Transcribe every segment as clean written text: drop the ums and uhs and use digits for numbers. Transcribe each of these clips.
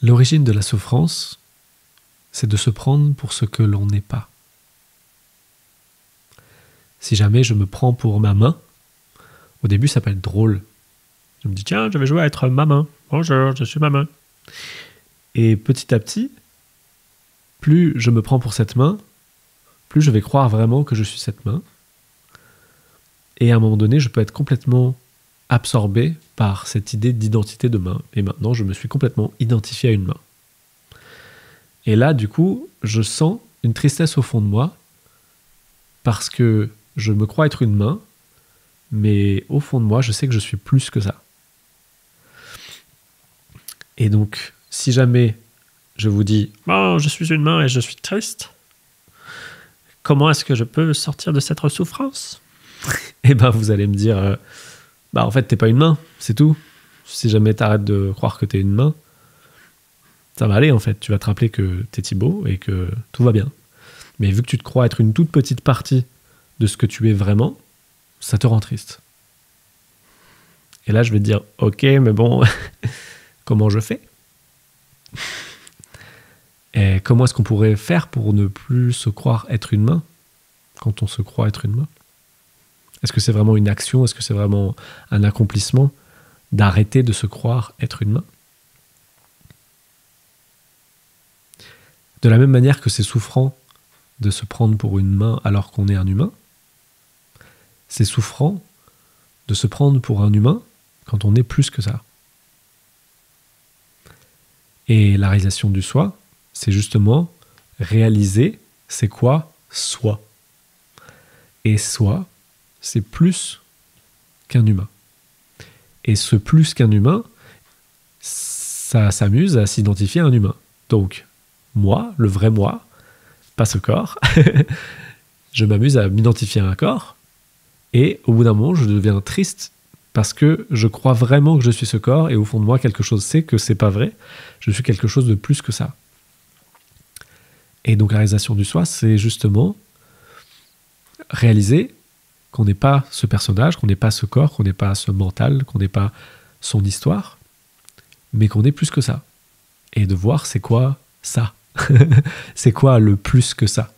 L'origine de la souffrance, c'est de se prendre pour ce que l'on n'est pas. Si jamais je me prends pour ma main, au début ça peut être drôle. Je me dis tiens, je vais jouer à être ma main. Bonjour, je suis ma main. Et petit à petit, plus je me prends pour cette main, plus je vais croire vraiment que je suis cette main. Et à un moment donné, je peux être complètement absorbé par cette idée d'identité de main. Et maintenant, je me suis complètement identifié à une main. Et là, du coup, je sens une tristesse au fond de moi parce que je me crois être une main, mais au fond de moi, je sais que je suis plus que ça. Et donc, si jamais je vous dis « Oh, je suis une main et je suis triste », comment est-ce que je peux sortir de cette souffrance ? Eh bien, vous allez me dire en fait, t'es pas une main, c'est tout. Si jamais t'arrêtes de croire que t'es une main, ça va aller en fait. Tu vas te rappeler que t'es Thibaut et que tout va bien. Mais vu que tu te crois être une toute petite partie de ce que tu es vraiment, ça te rend triste. Et là, je vais te dire, ok, mais bon, comment je fais ? Et comment est-ce qu'on pourrait faire pour ne plus se croire être une main quand on se croit être une main ? Est-ce que c'est vraiment une action ? Est-ce que c'est vraiment un accomplissement d'arrêter de se croire être une main ? De la même manière que c'est souffrant de se prendre pour une main alors qu'on est un humain, c'est souffrant de se prendre pour un humain quand on est plus que ça. Et la réalisation du soi, c'est justement réaliser c'est quoi soi. Et soi, c'est plus qu'un humain. Et ce plus qu'un humain, ça s'amuse à s'identifier à un humain. Donc, moi, le vrai moi, pas ce corps, je m'amuse à m'identifier à un corps, et au bout d'un moment, je deviens triste parce que je crois vraiment que je suis ce corps, et au fond de moi, quelque chose sait que c'est pas vrai, je suis quelque chose de plus que ça. Et donc la réalisation du soi, c'est justement réaliser qu'on n'est pas ce personnage, qu'on n'est pas ce corps, qu'on n'est pas ce mental, qu'on n'est pas son histoire, mais qu'on est plus que ça. Et de voir c'est quoi ça. C'est quoi le plus que ça.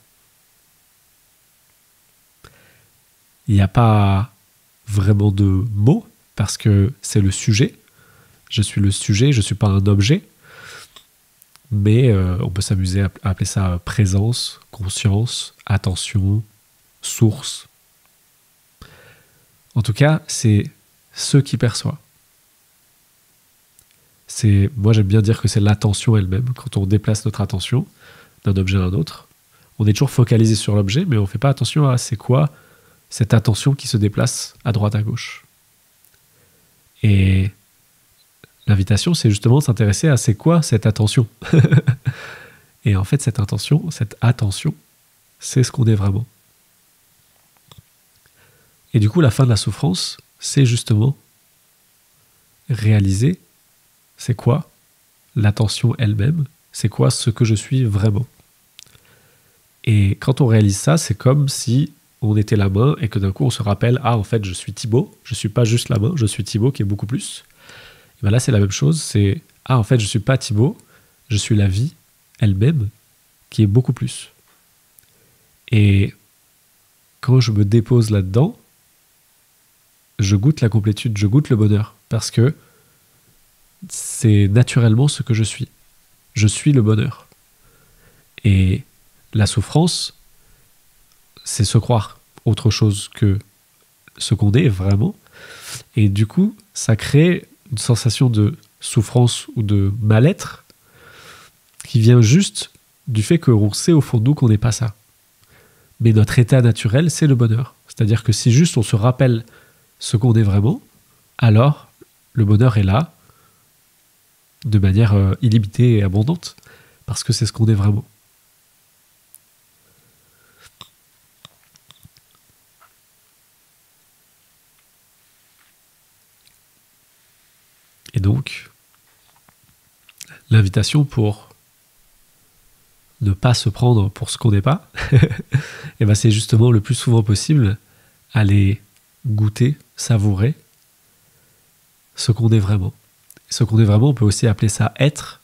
Il n'y a pas vraiment de mots, parce que c'est le sujet. Je suis le sujet, je ne suis pas un objet. Mais on peut s'amuser à appeler ça présence, conscience, attention, source. En tout cas, c'est ce qui perçoit. Moi, j'aime bien dire que c'est l'attention elle-même. Quand on déplace notre attention d'un objet à un autre, on est toujours focalisé sur l'objet, mais on ne fait pas attention à c'est quoi cette attention qui se déplace à droite à gauche. Et l'invitation, c'est justement de s'intéresser à c'est quoi cette attention. Et en fait, cette attention, c'est ce qu'on est vraiment. Et du coup, la fin de la souffrance, c'est justement réaliser c'est quoi l'attention elle-même, c'est quoi ce que je suis vraiment. Et quand on réalise ça, c'est comme si on était la main et que d'un coup on se rappelle, ah en fait je suis Thibaut, je suis pas juste la main, je suis Thibaut qui est beaucoup plus. Et bien là c'est la même chose, c'est ah en fait je suis pas Thibaut, je suis la vie elle-même qui est beaucoup plus. Et quand je me dépose là-dedans, je goûte la complétude, je goûte le bonheur, parce que c'est naturellement ce que je suis. Je suis le bonheur. Et la souffrance, c'est se croire autre chose que ce qu'on est vraiment. Et du coup, ça crée une sensation de souffrance ou de mal-être qui vient juste du fait qu'on sait au fond de nous qu'on n'est pas ça. Mais notre état naturel, c'est le bonheur. C'est-à-dire que si juste on se rappelle ce qu'on est vraiment, alors le bonheur est là, de manière illimitée et abondante, parce que c'est ce qu'on est vraiment. Et donc, l'invitation pour ne pas se prendre pour ce qu'on n'est pas, et ben c'est justement le plus souvent possible aller goûter, savourer ce qu'on est vraiment. Ce qu'on est vraiment, on peut aussi appeler ça être,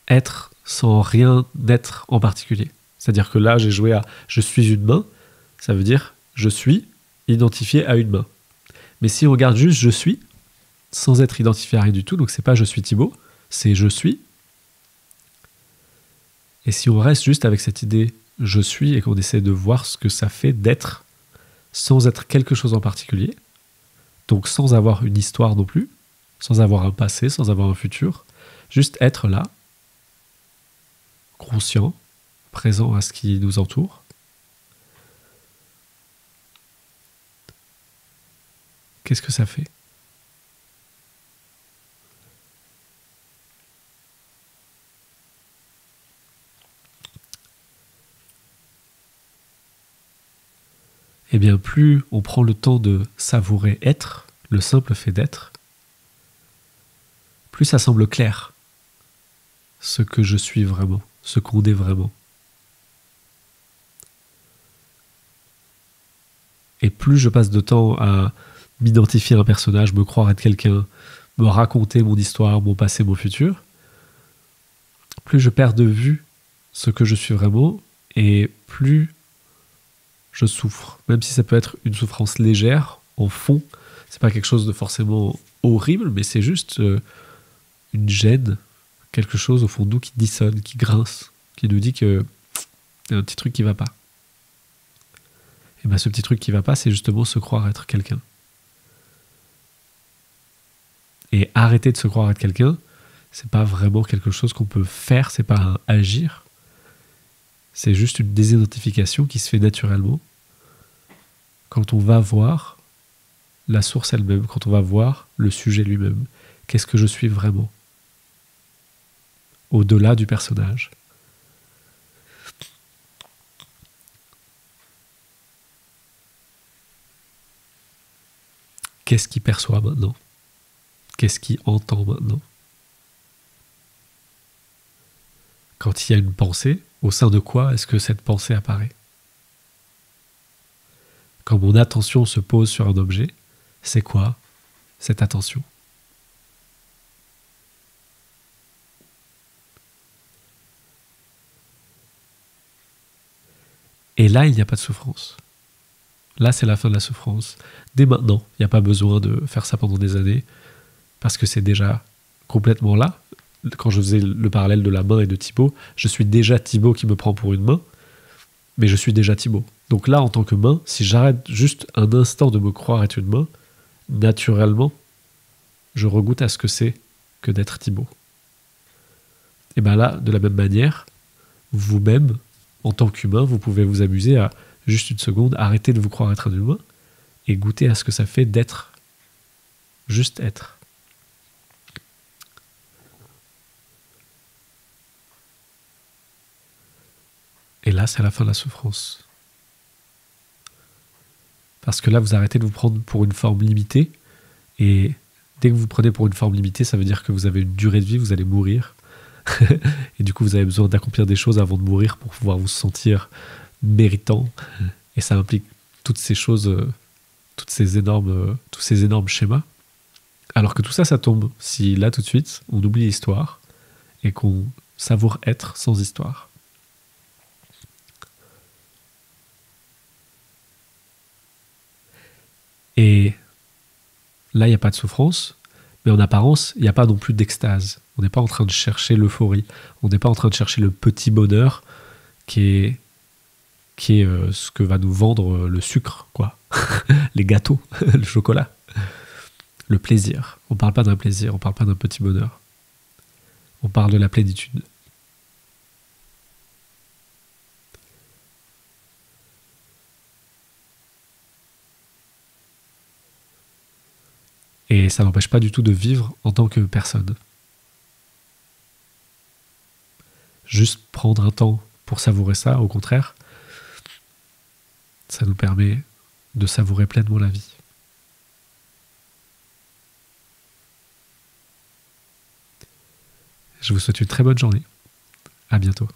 être sans rien être en particulier. C'est-à-dire que là, j'ai joué à je suis une main, ça veut dire je suis identifié à une main. Mais si on regarde juste je suis, sans être identifié à rien du tout, donc c'est pas je suis Thibaut, c'est je suis. Et si on reste juste avec cette idée je suis et qu'on essaie de voir ce que ça fait d'être sans être quelque chose en particulier, donc sans avoir une histoire non plus, sans avoir un passé, sans avoir un futur, juste être là, conscient, présent à ce qui nous entoure. Qu'est-ce que ça fait ? Eh bien, plus on prend le temps de savourer être, le simple fait d'être, plus ça semble clair, ce que je suis vraiment, ce qu'on est vraiment. Et plus je passe de temps à m'identifier à un personnage, me croire être quelqu'un, me raconter mon histoire, mon passé, mon futur, plus je perds de vue ce que je suis vraiment, et plus je souffre. Même si ça peut être une souffrance légère, en fond, c'est pas quelque chose de forcément horrible, mais c'est juste une gêne, quelque chose au fond de nous qui dissonne, qui grince, qui nous dit que y a un petit truc qui va pas. Et bien ce petit truc qui va pas, c'est justement se croire être quelqu'un. Et arrêter de se croire être quelqu'un, c'est pas vraiment quelque chose qu'on peut faire, c'est pas un agir. C'est juste une désidentification qui se fait naturellement quand on va voir la source elle-même, quand on va voir le sujet lui-même. Qu'est-ce que je suis vraiment ? Au-delà du personnage. Qu'est-ce qu'il perçoit maintenant ? Qu'est-ce qu'il entend maintenant ? Quand il y a une pensée, au sein de quoi est-ce que cette pensée apparaît ? Quand mon attention se pose sur un objet, c'est quoi cette attention ? Et là, il n'y a pas de souffrance. Là, c'est la fin de la souffrance. Dès maintenant, il n'y a pas besoin de faire ça pendant des années, parce que c'est déjà complètement là. Quand je faisais le parallèle de la main et de Thibaut, je suis déjà Thibaut qui me prend pour une main, mais je suis déjà Thibaut. Donc là, en tant que main, si j'arrête juste un instant de me croire être une main, naturellement, je regoute à ce que c'est que d'être Thibaut. Et bien là, de la même manière, vous-même, en tant qu'humain, vous pouvez vous amuser à juste une seconde, arrêter de vous croire être un humain et goûter à ce que ça fait d'être. Juste être. Et là, c'est la fin de la souffrance. Parce que là, vous arrêtez de vous prendre pour une forme limitée. Et dès que vous prenez pour une forme limitée, ça veut dire que vous avez une durée de vie, vous allez mourir. Et du coup, vous avez besoin d'accomplir des choses avant de mourir pour pouvoir vous sentir méritant. Et ça implique toutes ces choses, tous ces énormes schémas. Alors que tout ça, ça tombe si là, tout de suite, on oublie l'histoire et qu'on savoure être sans histoire. Et là, il n'y a pas de souffrance, mais en apparence, il n'y a pas non plus d'extase. On n'est pas en train de chercher l'euphorie. On n'est pas en train de chercher le petit bonheur qui est ce que va nous vendre le sucre, quoi. Les gâteaux, le chocolat. Le plaisir. On ne parle pas d'un plaisir, on ne parle pas d'un petit bonheur. On parle de la plénitude. Et ça n'empêche pas du tout de vivre en tant que personne. Juste prendre un temps pour savourer ça, au contraire, ça nous permet de savourer pleinement la vie. Je vous souhaite une très bonne journée. À bientôt.